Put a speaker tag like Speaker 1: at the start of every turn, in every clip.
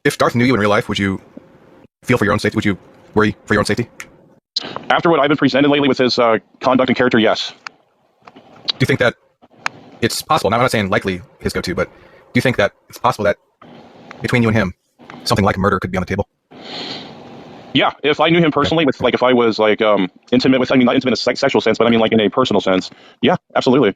Speaker 1: If Darth knew you in real life, would you feel for your own safety? Would you worry for your own safety?
Speaker 2: After what I've been presented lately with his conduct and character, yes.
Speaker 1: Do you think that it's possible? Now, I'm not saying likely his go-to, but do you think that it's possible that between you and him, something like murder could be on the table?
Speaker 2: Yeah, if I knew him personally, with like if I was like intimate with, I mean, not intimate in a sexual sense, but I mean like in a personal sense. Yeah, absolutely.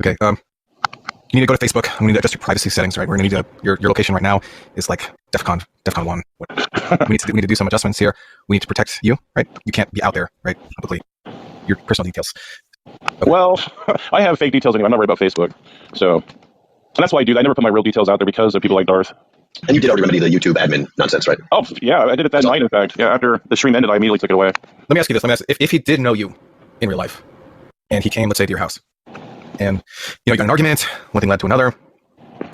Speaker 1: Okay. You need to go to Facebook. We need to adjust your privacy settings, right? We're gonna need your location right now is like DEFCON 1. we need to do some adjustments here. We need to protect you, right? You can't be out there, right? Publicly, your personal details. Okay.
Speaker 2: Well, I have fake details anyway. I'm not worried about Facebook, so and that's why I do. I never put my real details out there because of people like Darth.
Speaker 3: And you did already remedy the YouTube admin nonsense, right?
Speaker 2: Oh yeah, I did it that night. In fact, yeah. After the stream ended, I immediately took it away.
Speaker 1: Let me ask you this. If he did know you in real life, and he came, let's say, to your house, and you got an argument, one thing led to another,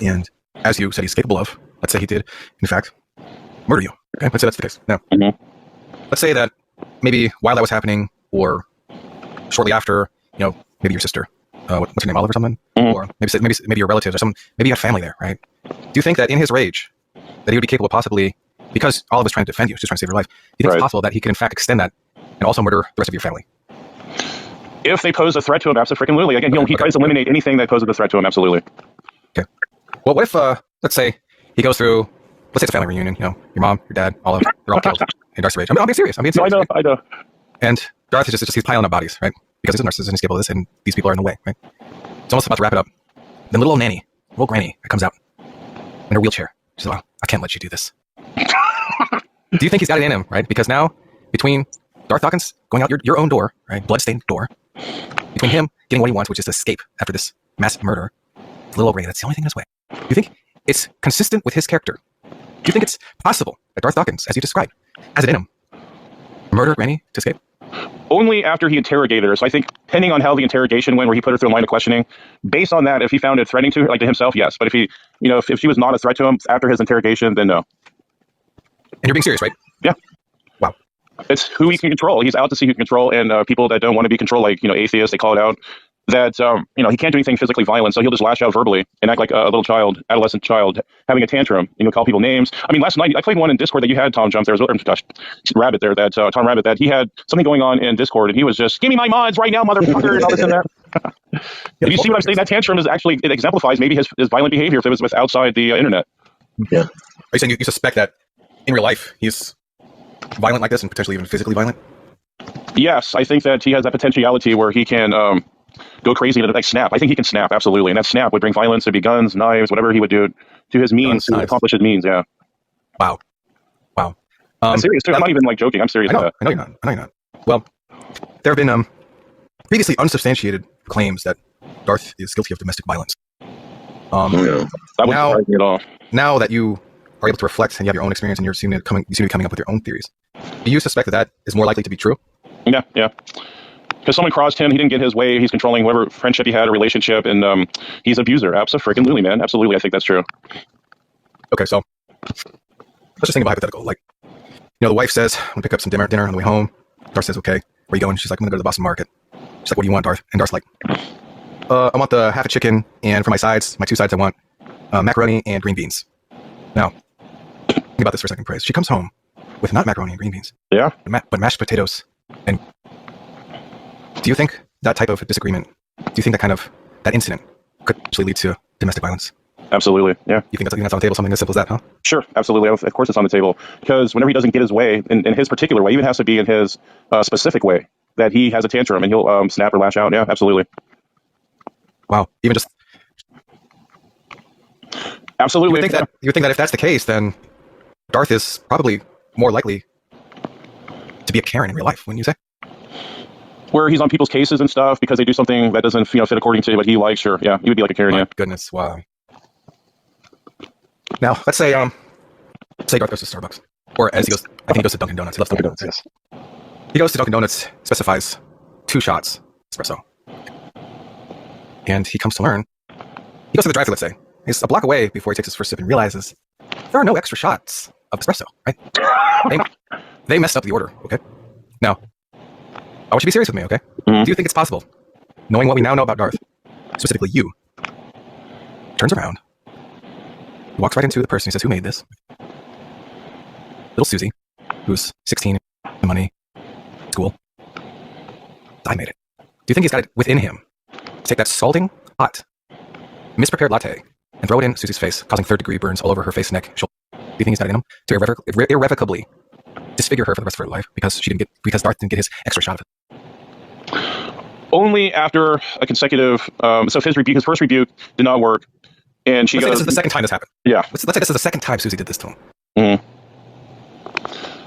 Speaker 1: and as you said he's capable of, let's say he did, in fact, murder you. Okay, let's say that's the case. Now, let's say that maybe while that was happening, or shortly after, maybe your sister, what's her name, Olive or something, or maybe your relatives or some, maybe you had family there, right? Do you think that in his rage, that he would be capable of possibly, because Olive was trying to defend you, just trying to save your life, do you think it's possible that he could in fact extend that and also murder the rest of your family?
Speaker 2: If they pose a threat to him, absolutely. Again, he tries to eliminate anything that poses a threat to him, absolutely.
Speaker 1: Okay. Well, what if, let's say, he goes through, let's say it's a family reunion, your mom, your dad, Olive, they're all killed in Darth's rage. I'm being serious.
Speaker 2: No, I know.
Speaker 1: And Darth is just he's piling up bodies, right? Because he's a narcissist and he's capable of this, and these people are in the way, right? It's almost about to wrap it up. Then little old nanny, little granny, comes out in her wheelchair. She's like, I can't let you do this. Do you think he's got it in him, right? Because now, between Darth Dawkins going out your own door, right, blood-stained door, between him getting what he wants, which is to escape after this massive murder, little old granny, that's the only thing in his way. Do you think it's consistent with his character? Do you think it's possible that Darth Dawkins, as you described, has it in him, murder granny to escape?
Speaker 2: Only after he interrogated her. So I think, depending on how the interrogation went, where he put her through a line of questioning, based on that, if he found it threatening to her, like to himself, yes. But if he, if she was not a threat to him after his interrogation, then no.
Speaker 1: And you're being serious, right?
Speaker 2: Yeah.
Speaker 1: Wow.
Speaker 2: It's who he can control. He's out to see who can control, and people that don't want to be controlled, like atheists, they call it out. That he can't do anything physically violent, so he'll just lash out verbally and act like a little child, adolescent child, having a tantrum. Call people names. I mean, last night I played one in Discord that you had, Tom Jump. There was Rabbit there, that Tom Rabbit, that he had something going on in Discord, and he was just, give me my mods right now, motherfucker, and all this and that. If you see what I'm saying, that tantrum is actually, it exemplifies maybe his violent behavior if it was with outside the internet.
Speaker 3: Yeah.
Speaker 1: Are you saying you suspect that in real life he's violent like this and potentially even physically violent?
Speaker 2: Yes, I think that he has that potentiality where he can go crazy and like snap. I think he can snap, absolutely. And that snap would bring violence. It'd be guns, knives, whatever he would do to his means to accomplish his means, yeah.
Speaker 1: Wow.
Speaker 2: I'm serious too. I'm not even like joking. I'm serious.
Speaker 1: I know you're not. Well, there have been previously unsubstantiated claims that Darth is guilty of domestic violence.
Speaker 2: That wouldn't surprise me at all.
Speaker 1: Now that you are able to reflect and you have your own experience and you seem to be coming up with your own theories, do you suspect that is more likely to be true?
Speaker 2: Yeah. Because someone crossed him, he didn't get his way, he's controlling whatever friendship he had or relationship, and he's an abuser. Absolutely, man. Absolutely, I think that's true.
Speaker 1: Okay, so let's just think of a hypothetical. Like, the wife says, I'm going to pick up some dinner on the way home. Darth says, okay, where are you going? She's like, I'm going to go to the Boston Market. She's like, what do you want, Darth? And Darth's like, I want the half a chicken, and for my two sides, I want macaroni and green beans. Now, think about this for a second, Praise. She comes home with not macaroni and green beans.
Speaker 2: Yeah.
Speaker 1: But mashed potatoes. And do you think that type of disagreement, do you think that incident could actually lead to domestic violence?
Speaker 2: Absolutely, yeah.
Speaker 1: You think that's on the table, something as simple as that, huh?
Speaker 2: Sure, absolutely. Of course it's on the table. Because whenever he doesn't get his way, in his particular way, even has to be in his specific way, that he has a tantrum and he'll snap or lash out. Yeah, absolutely.
Speaker 1: Wow. Even just...
Speaker 2: Absolutely.
Speaker 1: You would think that if that's the case, then Darth is probably more likely to be a Karen in real life, wouldn't you say?
Speaker 2: Where he's on people's cases and stuff because they do something that doesn't fit according to what he likes. Sure, yeah, he would be like a Karen.
Speaker 1: My goodness, wow. Now, let's say Darth goes to Starbucks, or as he goes, I think he goes to Dunkin' Donuts. He loves Dunkin' Donuts. Yes. He goes to Dunkin' Donuts, specifies 2 shots espresso, and he comes to learn. He goes to the drive-thru. Let's say he's a block away before he takes his first sip and realizes there are no extra shots of espresso. Right? They messed up the order. Okay. Now, I want you to be serious with me, okay? Mm-hmm. Do you think it's possible, knowing what we now know about Darth, specifically you, turns around, walks right into the person, he says, who made this? little Susie, who's 16, money, school. I made it. Do you think he's got it within him to take that scalding, hot, misprepared latte and throw it in Susie's face, causing third-degree burns all over her face, neck, shoulder? Do you think he's got it in him to irrevocably disfigure her for the rest of her life because Darth didn't get his extra shot of it?
Speaker 2: Only after a consecutive. So his first rebuke did not work, and
Speaker 1: Let's say this is the second time this happened.
Speaker 2: Yeah.
Speaker 1: Let's say this is the second time Susie did this to him.
Speaker 2: Mm-hmm.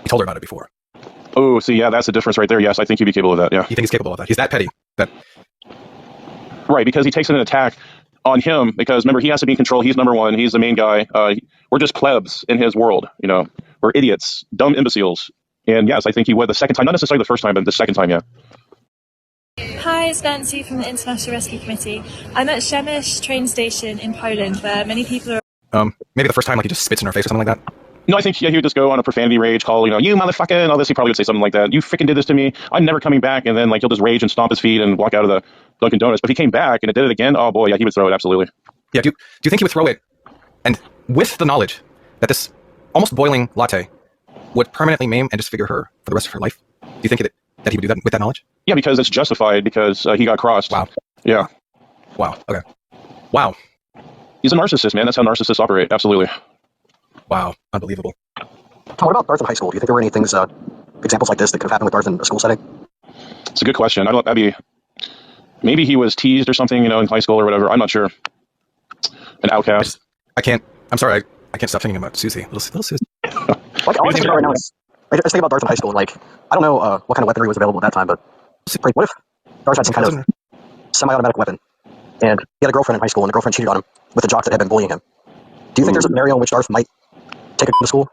Speaker 1: He told her about it before.
Speaker 2: Oh, see, yeah, that's the difference right there. Yes, I think he'd be capable of that. Yeah.
Speaker 1: You think he's capable of that? He's that petty.
Speaker 2: Right, because he takes an attack on him. Because remember, he has to be in control. He's number one. He's the main guy. We're just plebs in his world. We're idiots, dumb imbeciles. And yes, I think he would the second time, not necessarily the first time, but the second time. Yeah.
Speaker 4: Hi, it's Nancy from the International Rescue Committee. I'm at Przemyśl train station in Poland, where many people are.
Speaker 1: Maybe the first time, like he just spits in her face or something like that.
Speaker 2: No, I think he would just go on a profanity rage, call you motherfucker, and all this. He probably would say something like that. You freaking did this to me. I'm never coming back. And then he'll just rage and stomp his feet and walk out of the Dunkin' Donuts. But if he came back and it did it again, oh boy, yeah, he would throw it absolutely.
Speaker 1: Yeah. Do you think he would throw it, and with the knowledge that this almost boiling latte would permanently maim and disfigure her for the rest of her life? Do you think that he would do that with that knowledge?
Speaker 2: Yeah, because it's justified because he got crossed.
Speaker 1: Wow.
Speaker 2: Yeah.
Speaker 1: Wow. Okay. Wow.
Speaker 2: He's a narcissist, man. That's how narcissists operate. Absolutely.
Speaker 1: Wow. Unbelievable.
Speaker 3: Tom, what about Darth in high school? Do you think there were any things, examples like this that could have happened with Darth in a school setting?
Speaker 2: It's a good question. Maybe he was teased or something, in high school or whatever. I'm not sure. An outcast.
Speaker 1: I'm sorry. I can't stop thinking about Susie. Little Susie.
Speaker 3: Like, all I think about right now is, I just think about Darth in high school. Like, I don't know what kind of weaponry was available at that time, but like, what if Darth had some kind of semi-automatic weapon, and he had a girlfriend in high school, and the girlfriend cheated on him with the jock that had been bullying him? Do you think there's a scenario in which Darth might take it to school?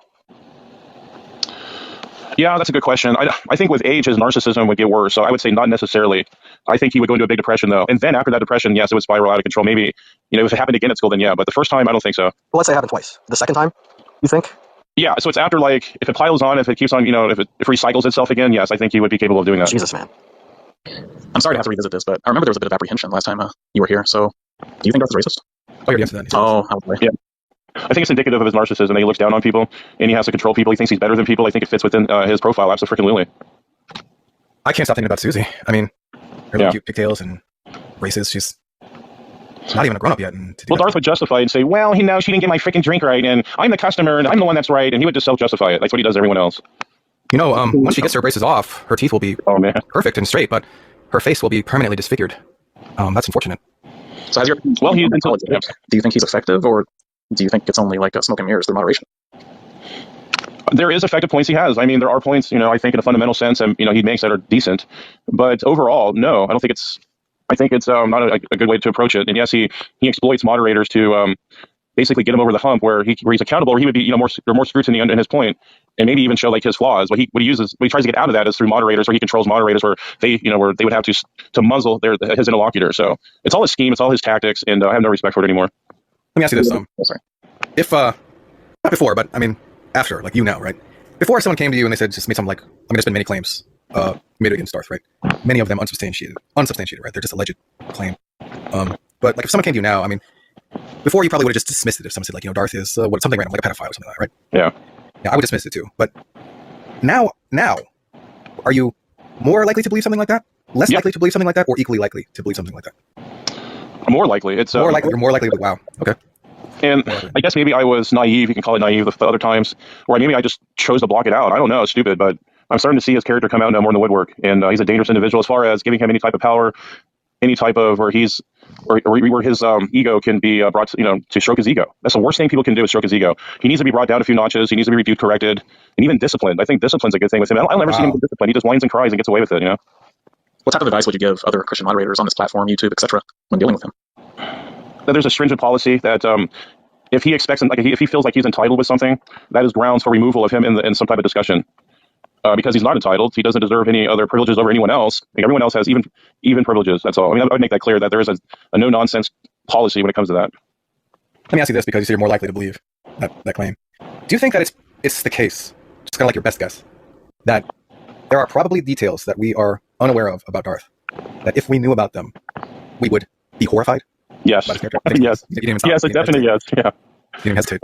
Speaker 2: Yeah, that's a good question. I think with age, his narcissism would get worse. So I would say not necessarily. I think he would go into a big depression, though. And then after that depression, yes, it would spiral out of control. Maybe, if it happened again at school, then yeah. But the first time, I don't think so.
Speaker 3: Well, let's say it happened twice. The second time, you think?
Speaker 2: Yeah, so it's after, if it piles on, if it keeps on, if it recycles itself again, yes, I think he would be capable of doing that.
Speaker 3: Jesus, man.
Speaker 5: I'm sorry to have to revisit this, but I remember there was a bit of apprehension last time you were here. So, do you think Darth is racist?
Speaker 1: Oh, you already answered that.
Speaker 5: Oh, boy.
Speaker 2: Yeah. I think it's indicative of his narcissism that he looks down on people and he has to control people. He thinks he's better than people. I think it fits within his profile. Absolutely.
Speaker 1: I can't stop thinking about Susie. I mean, her little cute pigtails and braces. She's not even a grown-up yet. And
Speaker 2: Darth would justify it and say, well, she didn't get my freaking drink right, and I'm the customer, and I'm the one that's right, and he would just self-justify it. That's what he does to everyone else.
Speaker 1: Once she gets her braces off, her teeth will be perfect and straight, but her face will be permanently disfigured. That's unfortunate.
Speaker 5: So, do you think he's effective, or do you think it's only like a smoke and mirrors through moderation?
Speaker 2: There is effective points he has. I mean, there are points, I think in a fundamental sense, and he makes that are decent. But overall, no, I think it's not a good way to approach it. And yes, he exploits moderators to basically get him over the hump where he's accountable, where he would be more scrutiny in his point, and maybe even show his flaws. What he tries to get out of that is through moderators, where he controls moderators, where they would have to muzzle his interlocutor. So it's all his scheme, it's all his tactics, and I have no respect for it anymore.
Speaker 1: Let me ask you this,
Speaker 5: sorry.
Speaker 1: If not before, but I mean after, like now, right? Before someone came to you and they said, just made something like, there's been many claims made against Darth, right? Many of them unsubstantiated, right? They're just alleged claim. But if someone came to you now, I mean, before you probably would have just dismissed it if someone said Darth is something random, like a pedophile or something like that, right? Yeah, I would dismiss it too. But now, are you more likely to believe something like that? Less likely to believe something like that, or equally likely to believe something like that?
Speaker 2: More likely. It's
Speaker 1: more likely. You're more likely. Wow. Okay.
Speaker 2: And I guess maybe I was naive. You can call it naive the other times, or maybe I just chose to block it out. I don't know. It's stupid, but I'm starting to see his character come out now more in the woodwork, and he's a dangerous individual as far as giving him any type of power, any type of where his ego can be brought to stroke his ego. That's the worst thing people can do is stroke his ego. He needs to be brought down a few notches. He needs to be rebuked, corrected, and even disciplined. I think discipline's a good thing with him. I'll never see him get disciplined. He just whines and cries and gets away with it.
Speaker 5: What type of advice would you give other Christian moderators on this platform, YouTube, etc., when dealing with him?
Speaker 2: That there's a stringent policy that if he expects, if he feels like he's entitled with something, that is grounds for removal of him in some type of discussion. Because he's not entitled, he doesn't deserve any other privileges over anyone else. Everyone else has even privileges. That's all. I mean, I would make that clear that there is a no nonsense policy when it comes to that.
Speaker 1: Let me ask you this, because you say you're more likely to believe that claim. Do you think that it's the case, just kind of like your best guess, that there are probably details that we are unaware of about Darth, that if we knew about them, we would be horrified?
Speaker 2: Yes. Yes. Yes, a definite yes. Yeah.
Speaker 1: You didn't hesitate.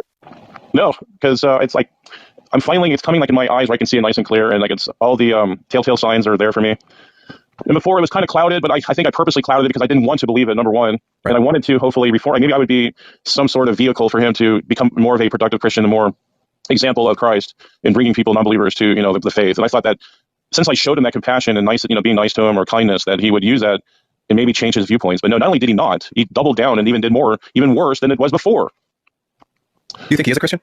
Speaker 2: No, because it's like I'm finally, it's coming like in my eyes where I can see it nice and clear, and like it's all the telltale signs are there for me. And before it was kind of clouded, but I think I purposely clouded it because I didn't want to believe it, number one. And I wanted to hopefully reform. Maybe I would be some sort of vehicle for him to become more of a productive Christian, and more example of Christ in bringing people, non-believers, to, you know, the faith. And I thought that since I showed him that compassion and nice, you know, being nice to him, or kindness, that he would use that and maybe change his viewpoints. But no, not only did he not, he doubled down and even did more, even worse than it was before.
Speaker 1: Do you think he is a Christian?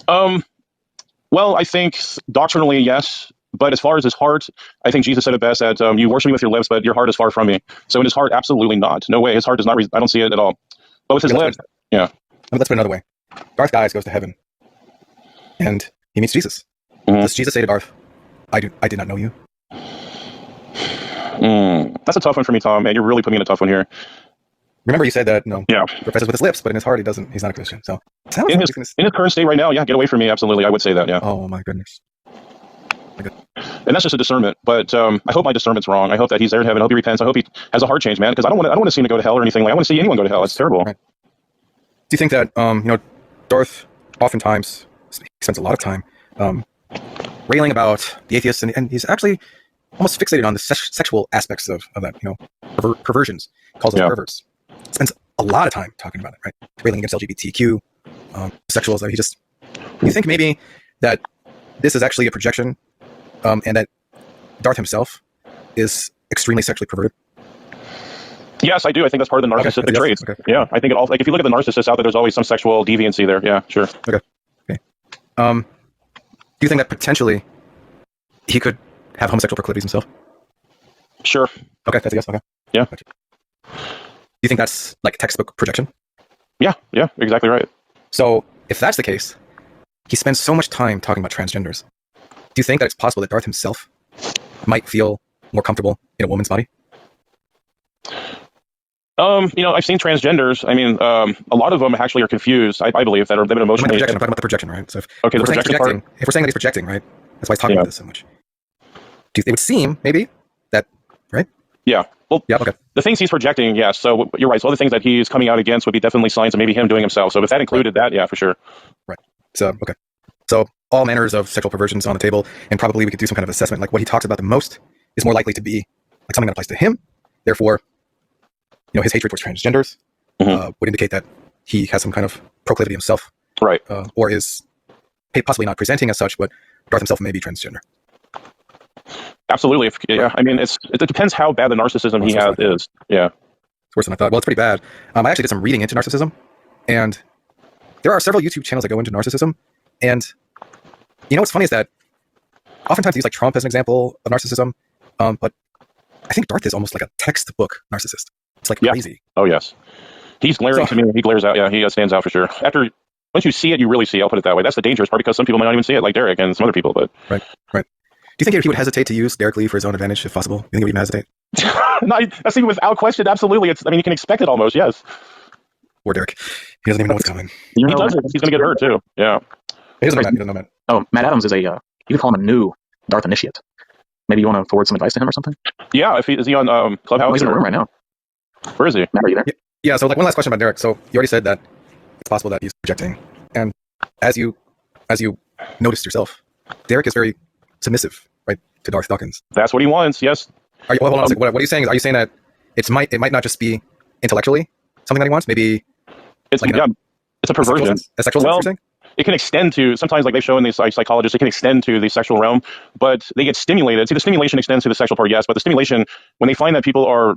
Speaker 2: Well, I think doctrinally, yes. But as far as his heart, I think Jesus said it best, that you worship me with your lips, but your heart is far from me. So in his heart, absolutely not. No way. His heart does not. I don't see it at all. But with his lips, yeah.
Speaker 1: Let's put it another way. Darth dies, goes to heaven, and he meets Jesus.
Speaker 2: Mm-hmm.
Speaker 1: Does Jesus say to Darth, I did not know you"?
Speaker 2: That's a tough one for me, Tom. Man, you're really putting me in a tough one here.
Speaker 1: Remember, you said that,
Speaker 2: yeah,
Speaker 1: he professes with his lips, but in his heart, he doesn't. He's not a Christian. So
Speaker 2: in his current state right now, yeah, get away from me. Absolutely, I would say that. Yeah.
Speaker 1: Oh my goodness.
Speaker 2: And that's just a discernment. But I hope my discernment's wrong. I hope that he's there in heaven. I hope he repents. I hope he has a heart change, man. Because I don't want to see him go to hell or anything. Like, I want to see anyone go to hell. It's terrible.
Speaker 1: Right. Do you think that Darth oftentimes spends a lot of time railing about the atheists, and he's actually almost fixated on the sexual aspects of that, perversions, calls them perverts. Spends a lot of time talking about it, right? Railing against LGBTQ, sexuals. Do you think maybe that this is actually a projection, and that Darth himself is extremely sexually perverted?
Speaker 2: Yes, I do. I think that's part of the narcissistic trait. Okay. Yeah, I think it all. Like, if you look at the narcissists out there, there's always some sexual deviancy there. Yeah, sure.
Speaker 1: Okay. Do you think that potentially he could have homosexual proclivities himself?
Speaker 2: Sure.
Speaker 1: Okay, that's a yes. Okay.
Speaker 2: Yeah.
Speaker 1: Gotcha. Do you think that's like textbook projection?
Speaker 2: Yeah, exactly right.
Speaker 1: So if that's the case, he spends so much time talking about transgenders. Do you think that it's possible that Darth himself might feel more comfortable in a woman's body?
Speaker 2: I've seen transgenders. I mean, a lot of them actually are confused. I believe that, or they've been emotionally.
Speaker 1: I'm talking about the projection, right? So if
Speaker 2: we're saying
Speaker 1: that he's projecting, right? That's why he's talking about this so much. It would seem maybe that, right?
Speaker 2: Yeah. Well,
Speaker 1: yeah. Okay.
Speaker 2: The things he's projecting, yes. So you're right. So all the things that he's coming out against would be definitely signs of maybe him doing himself. So if that included that, yeah, for sure.
Speaker 1: Right. So okay. So all manners of sexual perversions on the table, and probably we could do some kind of assessment. Like, what he talks about the most is more likely to be like something that applies to him. Therefore, his hatred towards transgenders would indicate that he has some kind of proclivity himself,
Speaker 2: right?
Speaker 1: Or is possibly not presenting as such, but Darth himself may be transgender.
Speaker 2: Absolutely. I mean, it depends how bad the narcissism he has is. Yeah.
Speaker 1: It's worse than I thought. Well, it's pretty bad. I actually did some reading into narcissism, and there are several YouTube channels that go into narcissism. And what's funny is that oftentimes they use like Trump as an example of narcissism, but I think Darth is almost like a textbook narcissist. It's like crazy.
Speaker 2: Oh yes, he's glaring to me. He glares out. Yeah, he stands out for sure. Once you see it, you really see. I'll put it that way. That's the dangerous part, because some people might not even see it, like Derek and some other people. But
Speaker 1: right. Do you think he would hesitate to use Derek Lee for his own advantage, if possible? You think he would even hesitate?
Speaker 2: No, that's even without question. Absolutely. You can expect it almost. Yes.
Speaker 1: Or Derek. He doesn't even know what's coming.
Speaker 2: He doesn't. He's going to get hurt too. Yeah.
Speaker 1: He doesn't know Matt.
Speaker 5: Oh, Matt Adams is you could call him a new Darth initiate. Maybe you want to forward some advice to him or something?
Speaker 2: Yeah. Is he on Clubhouse?
Speaker 5: He's in the room right now.
Speaker 2: Where is he?
Speaker 5: Matt, are you there?
Speaker 1: Yeah. So, like, one last question about Derek. So you already said that it's possible that he's projecting, and as you noticed yourself, Derek is very submissive, right, to Darth Dawkins.
Speaker 2: That's what he wants. Yes.
Speaker 1: Hold on a second. What are you saying? Are you saying that it might not just be intellectually something that he wants? Maybe
Speaker 2: it's like it's a perversion.
Speaker 1: A sexual sense, you're saying?
Speaker 2: It can extend to, sometimes, like they've shown these psychologists, it can extend to the sexual realm, but they get stimulated. See, the stimulation extends to the sexual part, yes, but the stimulation, when they find that people are,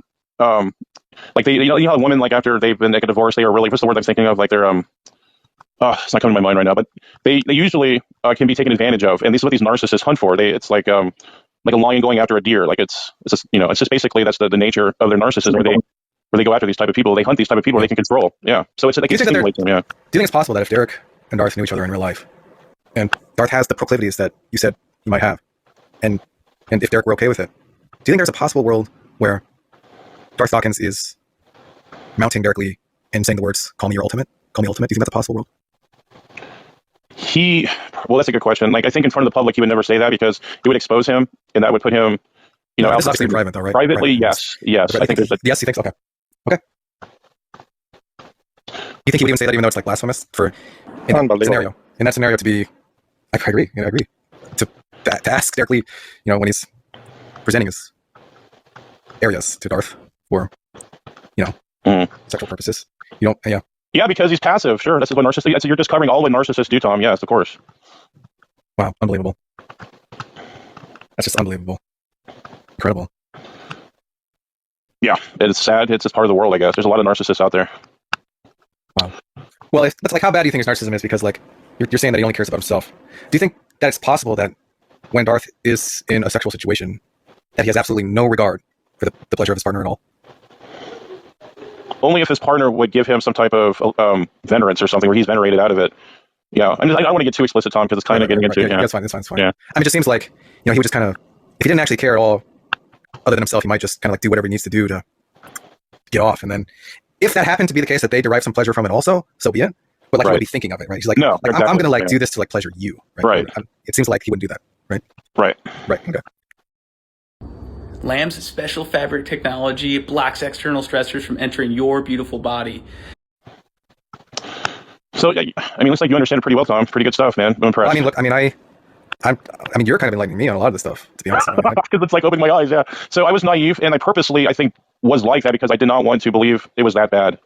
Speaker 2: like they, you know how women, like after they've been like a divorce, they are really, what's the word I'm thinking of? Like they're, it's not coming to my mind right now, but they usually can be taken advantage of, and this is what these narcissists hunt for. It's like a lion going after a deer. Like it's just basically that's the nature of their narcissism, where they go after these type of people. They hunt these type of people they can control. Yeah. So it's like it stimulates them. Yeah.
Speaker 1: Do you think it's possible that if Derek and Darth knew each other in real life, and Darth has the proclivities that you said he might have, and if Derek were okay with it, do you think there's a possible world where Darth Dawkins is mounting Derek Lee and saying the words, "Call me your ultimate"? Call me ultimate. Do you think that's a possible world?
Speaker 2: Well, that's a good question. Like, I think in front of the public, he would never say that, because it would expose him, and that would put him,
Speaker 1: this is obviously private, though, right?
Speaker 2: Privately, yes.
Speaker 1: Okay, I think yes, he thinks. Okay. You think he would even say that, even though it's like blasphemous in that scenario to be I agree. Yeah, I agree. To ask directly, when he's presenting his areas to Darth for, sexual purposes. You don't, yeah.
Speaker 2: Yeah, because he's passive. Sure, that's what narcissists. You're just covering all what narcissists do, Tom. Yes, of course.
Speaker 1: Wow, unbelievable. That's just unbelievable. Incredible.
Speaker 2: Yeah, it's sad. It's just part of the world, I guess. There's a lot of narcissists out there.
Speaker 1: Wow. Well, that's like, how bad do you think his narcissism is? Because like you're saying that he only cares about himself. Do you think that it's possible that when Darth is in a sexual situation, that he has absolutely no regard for the pleasure of his partner at all?
Speaker 2: Only if his partner would give him some type of venerance or something where he's venerated out of it. Yeah, I don't want to get too explicit, Tom, because it's kind of getting into.
Speaker 1: Yeah, that's fine. That's fine.
Speaker 2: Yeah.
Speaker 1: I mean, it just seems like he would just kind of, if he didn't actually care at all, other than himself, he might just kind of like do whatever he needs to do to get off. And then, if that happened to be the case, that they derive some pleasure from it, also, so be it. But like, he would be thinking of it, right? He's like, no, exactly. I'm going to like do this to like pleasure you, right? It seems like he wouldn't do that, right?
Speaker 2: Right.
Speaker 1: Okay.
Speaker 6: Lamb's special fabric technology blocks external stressors from entering your beautiful body.
Speaker 2: So, I mean, looks like you understand it pretty well, Tom. Pretty good stuff, man. I'm impressed.
Speaker 1: Well, I mean, look, I mean, you're kind of enlightening me on a lot of this stuff, to be honest.
Speaker 2: Because it's like opening my eyes, yeah. So I was naive, and I purposely, I think, was like that because I did not want to believe it was that bad.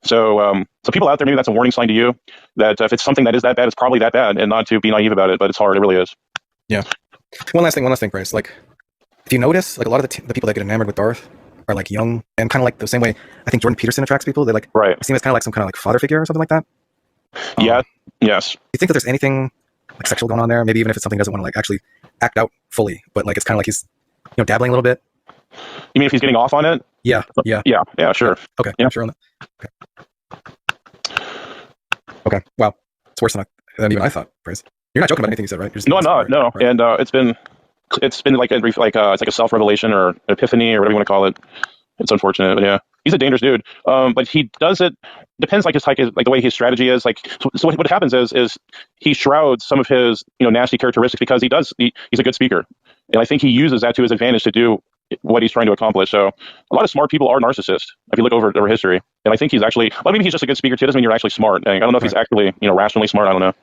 Speaker 2: So, so people out there, maybe that's a warning sign to you that if it's something that is that bad, it's probably that bad, and not to be naive about it. But it's hard. It really is.
Speaker 1: Yeah. One last thing, Bryce. Like, if you notice, like a lot of the people that get enamored with Darth are like young, and kind of like the same way I think Jordan Peterson attracts people. They like seem as kind of like some kind of like father figure or something like that.
Speaker 2: Yeah. Yes.
Speaker 1: Do you think that there's anything like sexual going on there? Maybe even if it's something he doesn't want to like actually act out fully, but like it's kind of like he's dabbling a little bit.
Speaker 2: You mean if he's getting off on it?
Speaker 1: Yeah.
Speaker 2: Yeah. Sure.
Speaker 1: Okay.
Speaker 2: Yeah.
Speaker 1: I'm sure on that. Okay. Wow. It's worse than even I thought. Bryce, you're not joking about anything you said, right?
Speaker 2: No, I'm not. No. Right. And it's been like it's like a self revelation or epiphany or whatever you want to call it. It's unfortunate, but yeah, he's a dangerous dude. But he does it. Depends like the way his strategy is. Like, so what happens is he shrouds some of his nasty characteristics because he's a good speaker, and I think he uses that to his advantage to do what he's trying to accomplish. So a lot of smart people are narcissists if you look over history, and I think he's actually. Well, maybe he's just a good speaker too. Doesn't mean you're actually smart. I don't know if he's actually rationally smart. I don't know.